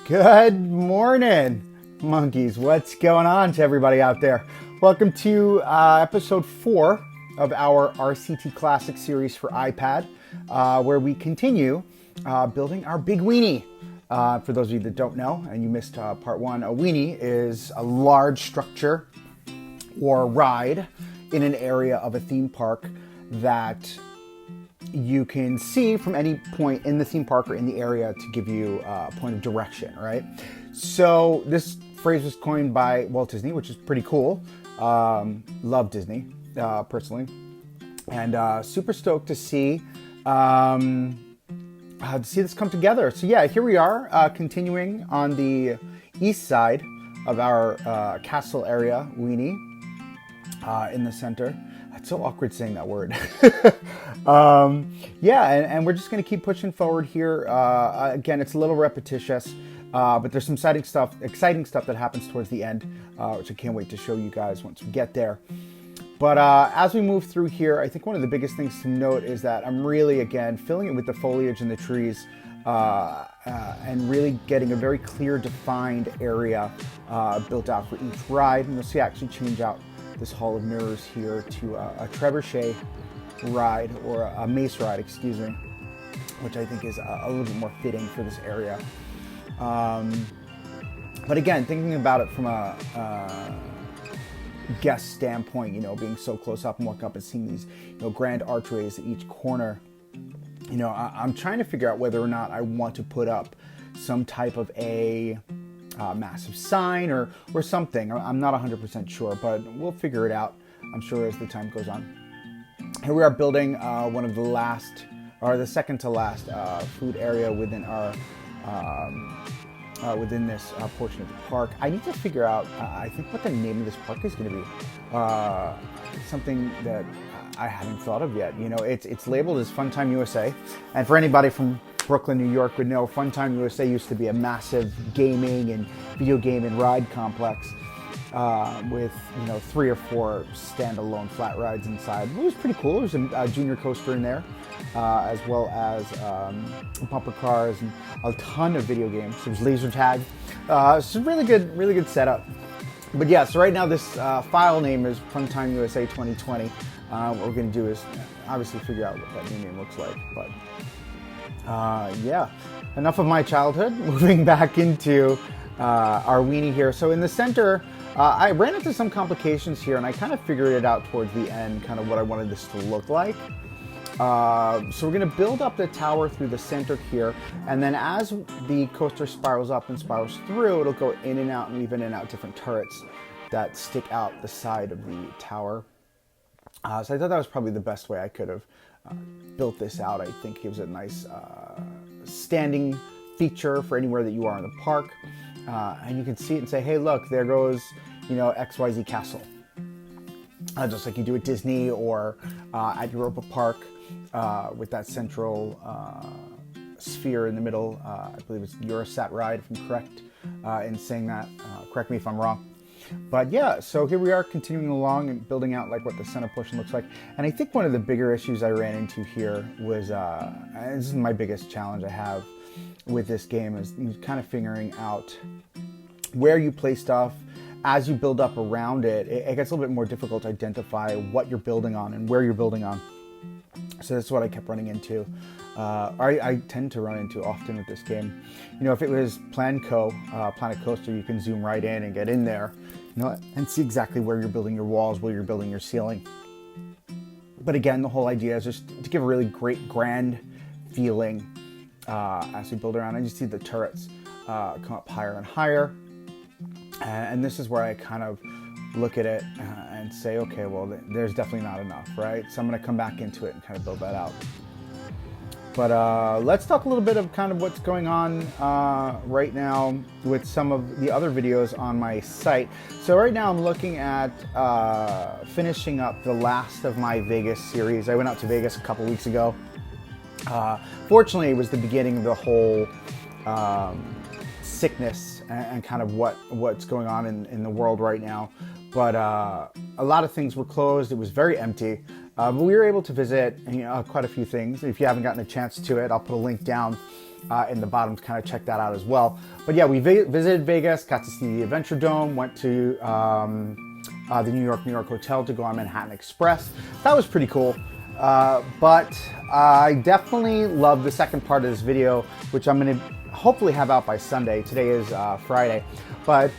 Good morning, monkeys. What's going on to everybody out there? Welcome to episode 4 of our RCT CLASSIC series for iPad, where we continue building our big weenie. For those of you that don't know, and you missed part 1, a weenie is a large structure or ride in an area of a theme park that you can see from any point in the theme park or in the area to give you a point of direction, right? So this phrase was coined by Walt Disney, which is pretty cool. Love Disney, personally. And super stoked to see this come together. So yeah, here we are, continuing on the east side of our castle area, Weenie, in the center. It's so awkward saying that word. Yeah, and we're just going to keep pushing forward here. Again, it's a little repetitious, but there's some exciting stuff that happens towards the end, which I can't wait to show you guys once we get there. But as we move through here, I think one of the biggest things to note is that I'm really, again, filling it with the foliage and the trees, and really getting a very clear, defined area built out for each ride. And you'll see I actually change out this Hall of Mirrors here to a trebuchet ride, or a mace ride, excuse me, which I think is a little bit more fitting for this area. But again, thinking about it from a guest standpoint, you know, being so close up and walking up and seeing these, you know, grand archways at each corner, you know, I'm trying to figure out whether or not I want to put up some type of a massive sign or something. I'm not 100% sure, but we'll figure it out, I'm sure, as the time goes on. Here we are building one of the last, or the second to last, food area within our within this portion of the park. I need to figure out, I think, what the name of this park is going to be. Something that I haven't thought of yet. You know, it's labeled as Funtime USA, and for anybody from Brooklyn, New York would know, Funtime USA used to be a massive gaming and video game and ride complex with, you know, 3 or 4 standalone flat rides inside. It was pretty cool. There was a junior coaster in there, as well as bumper cars and a ton of video games. There was laser tag. It's a really good setup. But yeah, so right now this file name is Funtime USA 2020. What we're going to do is obviously figure out what that new name looks like. But yeah, enough of my childhood. Moving back into our weenie here. So in the center, I ran into some complications here, and I kind of figured it out towards the end, kind of what I wanted this to look like. So we're going to build up the tower through the center here, and then as the coaster spirals up and spirals through, it'll go in and out and weave in and out different turrets that stick out the side of the tower. So I thought that was probably the best way I could have built this out. I think it gives it a nice standing feature for anywhere that you are in the park. And you can see it and say, hey, look, there goes, you know, XYZ Castle. Just like you do at Disney or at Europa Park with that central sphere in the middle. I believe it's Eurosat ride, if I'm correct in saying that. Correct me if I'm wrong. But yeah, so here we are continuing along and building out like what the center portion looks like. And I think one of the bigger issues I ran into here was, and this is my biggest challenge I have with this game, is kind of figuring out where you place stuff. As you build up around it, it gets a little bit more difficult to identify what you're building on and where you're building on. So that's what I kept running into. I tend to run into often with this game. You know, if it was Planet Coaster, you can zoom right in and get in there, you know, and see exactly where you're building your walls, where you're building your ceiling. But again, the whole idea is just to give a really great grand feeling as we build around. And you see the turrets come up higher and higher. And this is where I kind of look at it and say, okay, well, there's definitely not enough, right? So I'm going to come back into it and kind of build that out. But let's talk a little bit of kind of what's going on right now with some of the other videos on my site. So right now I'm looking at finishing up the last of my Vegas series. I went out to Vegas a couple weeks ago. Fortunately, it was the beginning of the whole sickness and kind of what's going on in the world right now. But a lot of things were closed. It was very empty. But we were able to visit quite a few things. If you haven't gotten a chance to it, I'll put a link down in the bottom to kind of check that out as well. But yeah, we visited Vegas, got to see the Adventure Dome, went to the New York Hotel to go on Manhattan Express. That was pretty cool. But I definitely love the second part of this video, which I'm going to hopefully have out by Sunday. Today is Friday. But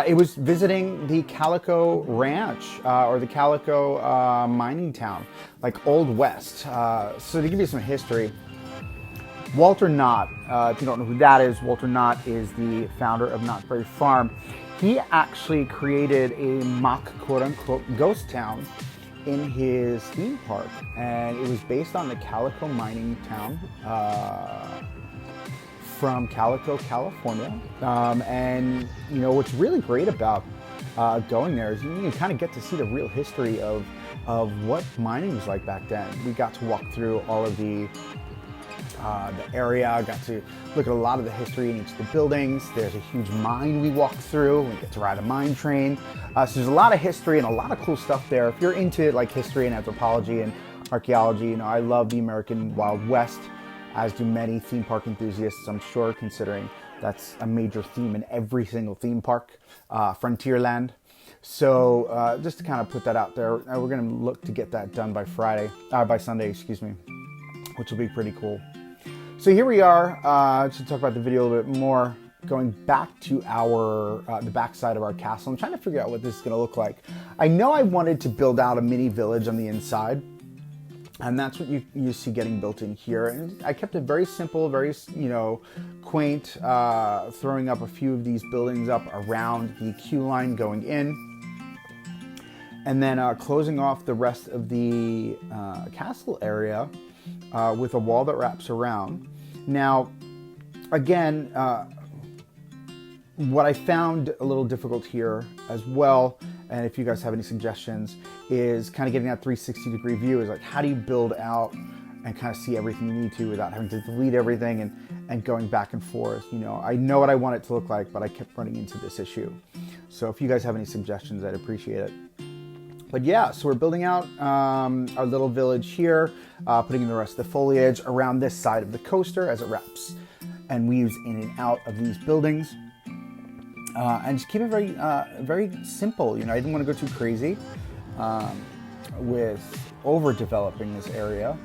it was visiting the Calico Ranch, or the Calico mining town, like Old West. So to give you some history, Walter Knott, if you don't know who that is, Walter Knott is the founder of Knott's Berry Farm. He actually created a mock quote-unquote ghost town in his theme park, and it was based on the Calico mining town from Calico, California. And you know what's really great about going there is you can kind of get to see the real history of what mining was like back then. We got to walk through all of the area, got to look at a lot of the history in each of the buildings. There's a huge mine we walked through. We get to ride a mine train. So there's a lot of history and a lot of cool stuff there. If you're into like history and anthropology and archaeology, you know, I love the American Wild West, as do many theme park enthusiasts, I'm sure, considering that's a major theme in every single theme park, Frontierland. So just to kind of put that out there, we're going to look to get that done by Sunday, excuse me, which will be pretty cool. So here we are, to talk about the video a little bit more, going back to the back side of our castle. I'm trying to figure out what this is going to look like. I know I wanted to build out a mini village on the inside, and that's what you see getting built in here. And I kept it very simple, very, you know, quaint, throwing up a few of these buildings up around the queue line going in, and then closing off the rest of the castle area with a wall that wraps around. Now, again, what I found a little difficult here as well, and if you guys have any suggestions, is kind of getting that 360-degree view. Is like, how do you build out and kind of see everything you need to without having to delete everything and going back and forth? You know what I want it to look like, but I kept running into this issue. So if you guys have any suggestions, I'd appreciate it. But yeah, so we're building out our little village here, putting in the rest of the foliage around this side of the coaster as it wraps and weaves in and out of these buildings. And just keep it very, very simple. You know, I didn't want to go too crazy with overdeveloping this area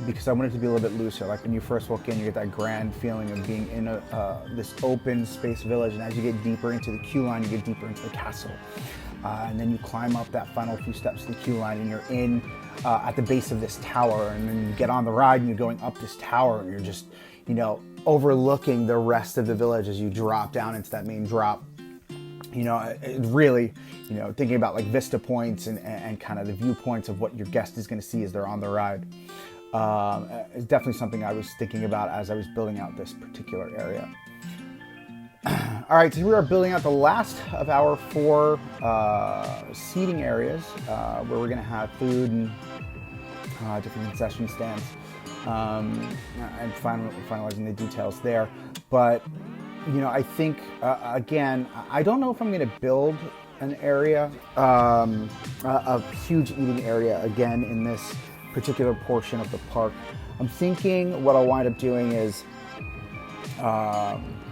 because I wanted it to be a little bit looser. Like when you first walk in, you get that grand feeling of being in this open space village, and as you get deeper into the queue line, you get deeper into the castle. And then you climb up that final few steps to the queue line, and you're in at the base of this tower, and then you get on the ride and you're going up this tower, and you're just, you know, overlooking the rest of the village as you drop down into that main drop. You know, it really, you know, thinking about like vista points and kind of the viewpoints of what your guest is going to see as they're on the ride. It's definitely something I was thinking about as I was building out this particular area. All right, so we are building out the last of our 4 seating areas where we're going to have food and different concession stands, and finalizing the details there. But, you know, I think, again, I don't know if I'm going to build an area, a huge eating area again in this particular portion of the park. I'm thinking what I'll wind up doing is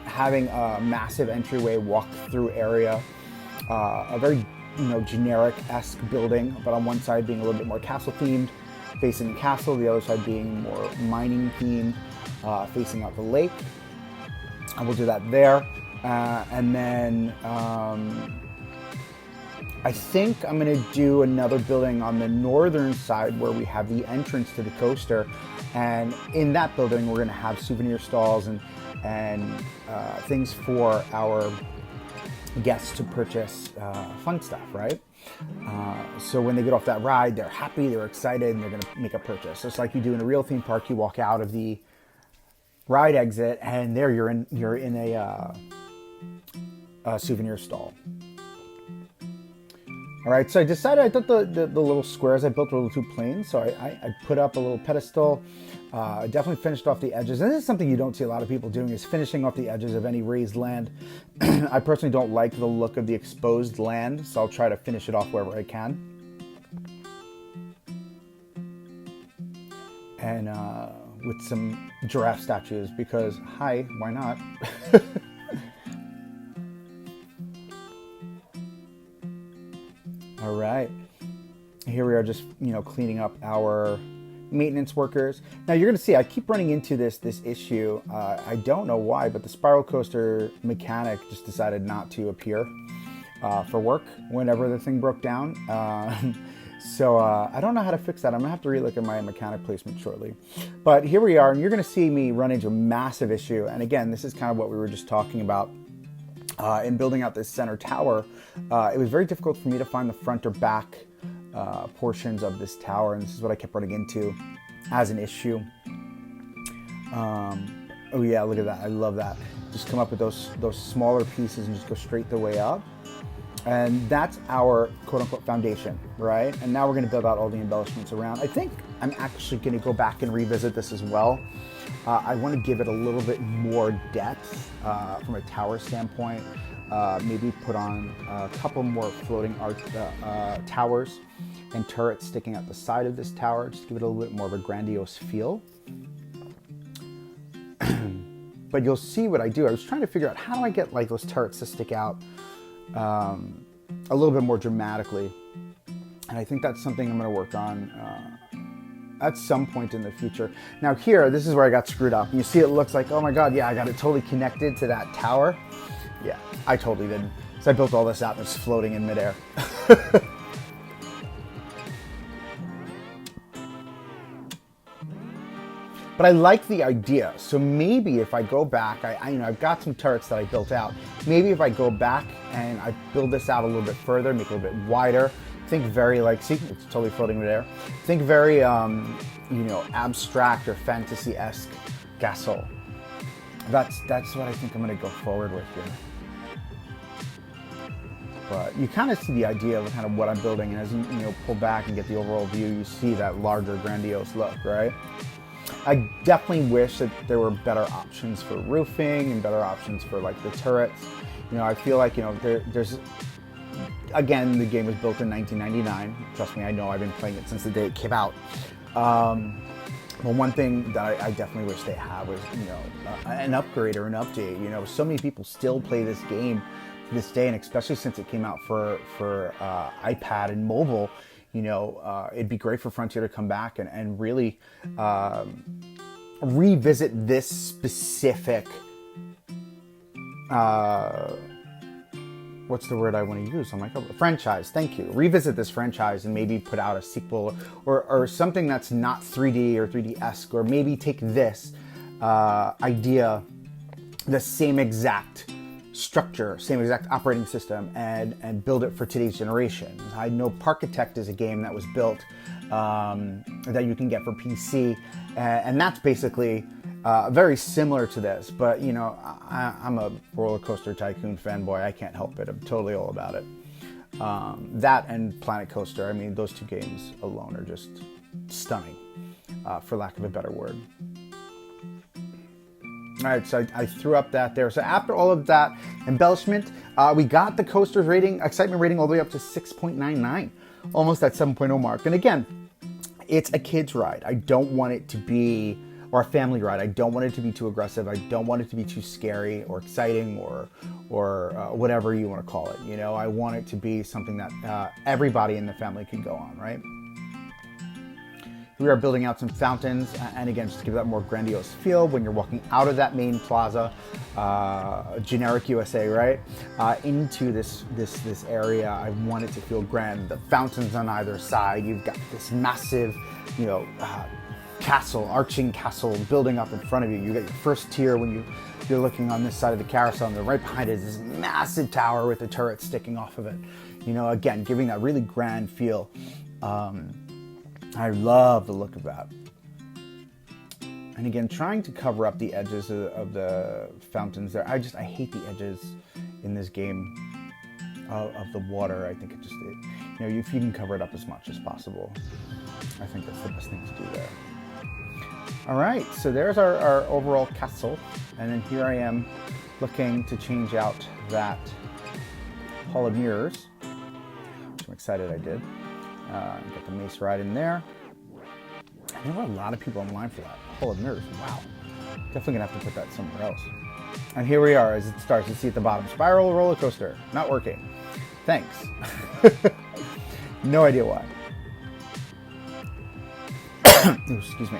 having a massive entryway walk-through area, a very, you know, generic-esque building, but on one side being a little bit more castle-themed, facing the castle, the other side being more mining-themed, facing out the lake. And we'll do that there. And then I think I'm going to do another building on the northern side where we have the entrance to the coaster. And in that building, we're going to have souvenir stalls and things for our guests to purchase fun stuff, right? So when they get off that ride, they're happy, they're excited, and they're going to make a purchase. Just like you do in a real theme park, you walk out of the ride exit, and there you're in a souvenir stall. All right, so I decided I thought the little squares I built were a little too plain, so I put up a little pedestal. I definitely finished off the edges, and this is something you don't see a lot of people doing, is finishing off the edges of any raised land. I personally don't like the look of the exposed land, so I'll try to finish it off wherever I can. And with some giraffe statues because, hi, why not? All right, here we are just, cleaning up our maintenance workers. Now you're going to see I keep running into this issue. I don't know why, but the spiral coaster mechanic just decided not to appear for work whenever the thing broke down. So I don't know how to fix that. I'm gonna have to relook at my mechanic placement shortly. But here we are, and you're gonna see me run into a massive issue. And again, this is kind of what we were just talking about in building out this center tower. It was very difficult for me to find the front or back portions of this tower, and this is what I kept running into as an issue. Oh yeah, look at that, I love that. Just come up with those smaller pieces and just go straight the way up. And that's our quote-unquote foundation, right? And now we're gonna build out all the embellishments around. I think I'm actually gonna go back and revisit this as well. I wanna give it a little bit more depth from a tower standpoint. Maybe put on a couple more floating towers and turrets sticking out the side of this tower, just give it a little bit more of a grandiose feel. But you'll see what I do. I was trying to figure out how do I get like those turrets to stick out a little bit more dramatically, and I think that's something I'm going to work on at some point in the future. Now here, this is where I got screwed up. You see it looks like, oh my god, yeah, I got it totally connected to that tower. Yeah, I totally didn't. So I built all this out and it's floating in midair. But I like the idea. So maybe if I go back, I've got some turrets that I built out. Maybe if I go back and I build this out a little bit further, make it a little bit wider, think very like, see, it's totally floating midair. Think very, abstract or fantasy-esque castle. That's what I think I'm gonna go forward with here. But you kind of see the idea of kind of what I'm building, and as you pull back and get the overall view, you see that larger, grandiose look, right? I definitely wish that there were better options for roofing and better options for like the turrets. I feel like, there's, again, the game was built in 1999. Trust me, I know, I've been playing it since the day it came out. Well, one thing that I definitely wish they had was, an upgrade or an update. So many people still play this game to this day, and especially since it came out for iPad and mobile. It'd be great for Frontier to come back and really revisit this specific, what's the word I want to use? I'm like, oh, franchise, thank you. Revisit this franchise and maybe put out a sequel or something that's not 3D or 3D-esque, or maybe take this idea, the same exact structure, same exact operating system, and build it for today's generation. I know Parkitect is a game that was built that you can get for PC, and that's basically very similar to this. But I'm a roller coaster tycoon fanboy. I can't help it. I'm totally all about it. That and Planet Coaster. I mean, those two games alone are just stunning, for lack of a better word. All right, so I threw up that there. So after all of that embellishment, we got the coaster's rating, excitement rating, all the way up to 6.99, almost that 7.0 mark. And again, it's a kid's ride. I don't want it to be, or a family ride. I don't want it to be too aggressive. I don't want it to be too scary or exciting or whatever you want to call it. I want it to be something that everybody in the family can go on, right? We are building out some fountains, and again, just to give that more grandiose feel when you're walking out of that main plaza, generic USA, right, into this area. I want it to feel grand. The fountains on either side. You've got this massive, castle, arching castle building up in front of you. You got your first tier when you're looking on this side of the carousel, and then right behind it is this massive tower with the turret sticking off of it. Again, giving that really grand feel. I love the look of that. And again, trying to cover up the edges of the fountains there. I hate the edges in this game of the water. I think if you can cover it up as much as possible, I think that's the best thing to do there. All right, so there's our overall castle. And then here I am looking to change out that Hall of Mirrors, which I'm excited I did. Get the mace right in there. There were a lot of people online for that. Hall of Mirrors. Wow. Definitely gonna have to put that somewhere else. And here we are as it starts. You see at the bottom, spiral roller coaster. Not working. Thanks. No idea why. Ooh, excuse me.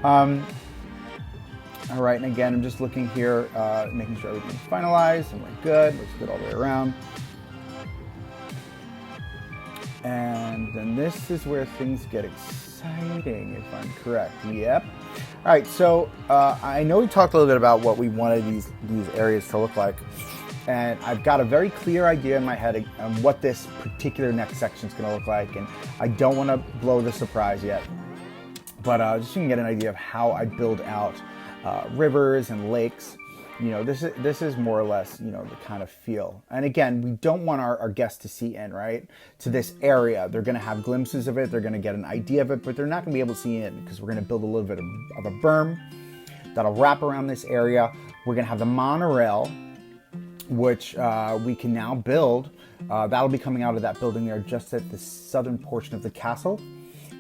All right, and again, I'm just looking here, making sure everything's finalized and we're good. Looks good all the way around. And then this is where things get exciting, if I'm correct. Yep. All right, so I know we talked a little bit about what we wanted these areas to look like. And I've got a very clear idea in my head on what this particular next section is going to look like. And I don't want to blow the surprise yet. But just so you can get an idea of how I build out rivers and lakes. You know, this is more or less, you know, the kind of feel. And again, we don't want our guests to see in, right, to this area. They're going to have glimpses of it. They're going to get an idea of it, but they're not going to be able to see in because we're going to build a little bit of a berm that'll wrap around this area. We're going to have the monorail, which we can now build. That'll be coming out of that building there just at the southern portion of the castle.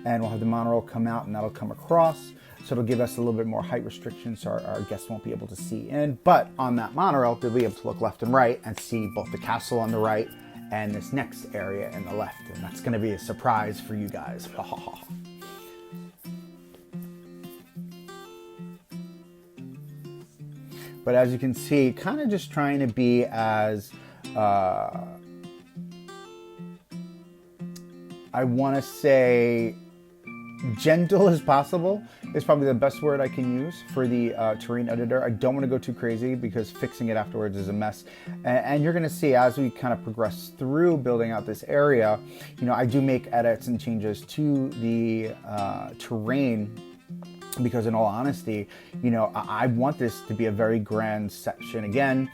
And we'll have the monorail come out and that'll come across. So it'll give us a little bit more height restriction so our guests won't be able to see in. But on that monorail, they'll be able to look left and right and see both the castle on the right and this next area in the left. And that's going to be a surprise for you guys. But as you can see, kind of just trying to be as, I want to say, gentle as possible is probably the best word I can use for the terrain editor. I don't want to go too crazy because fixing it afterwards is a mess. And you're going to see as we kind of progress through building out this area, you know, I do make edits and changes to the terrain because in all honesty, you know, I want this to be a very grand section. Again,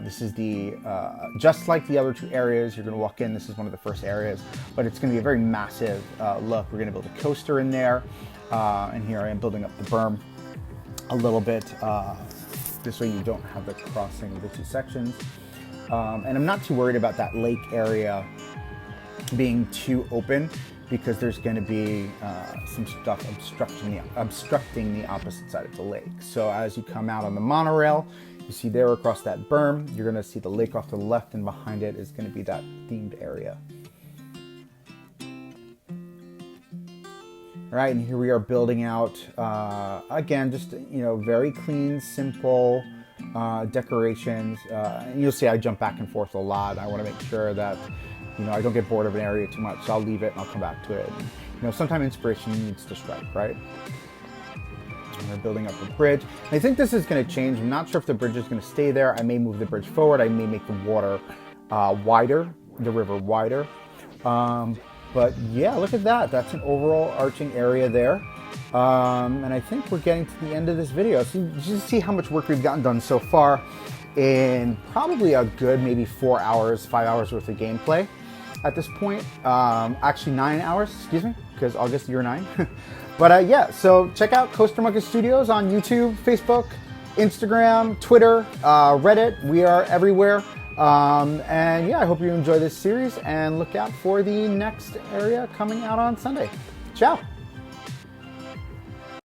this is the, just like the other two areas, you're gonna walk in, this is one of the first areas, but it's gonna be a very massive look. We're gonna build a coaster in there, and here I am building up the berm a little bit. This way you don't have the crossing of the two sections. And I'm not too worried about that lake area being too open, because there's going to be some stuff obstructing the opposite side of the lake. So as you come out on the monorail, you see there across that berm, you're going to see the lake off to the left, and behind it is going to be that themed area. All right, and here we are building out, again, just, you know, very clean, simple decorations. And you'll see I jump back and forth a lot. I want to make sure that, you know, I don't get bored of an area too much, so I'll leave it and I'll come back to it. And, you know, sometimes inspiration needs to strike, right? And we're building up the bridge. And I think this is going to change. I'm not sure if the bridge is going to stay there. I may move the bridge forward. I may make the water wider, the river wider. But yeah, look at that. That's an overall arching area there. And I think we're getting to the end of this video. So you just see how much work we've gotten done so far in probably a good maybe 4 hours, 5 hours worth of gameplay. At this point, actually 9 hours, excuse me, because August, year 9. But yeah, so check out Coaster Monkey Studios on YouTube, Facebook, Instagram, Twitter, Reddit. We are everywhere. And yeah, I hope you enjoy this series and look out for the next area coming out on Sunday. Ciao.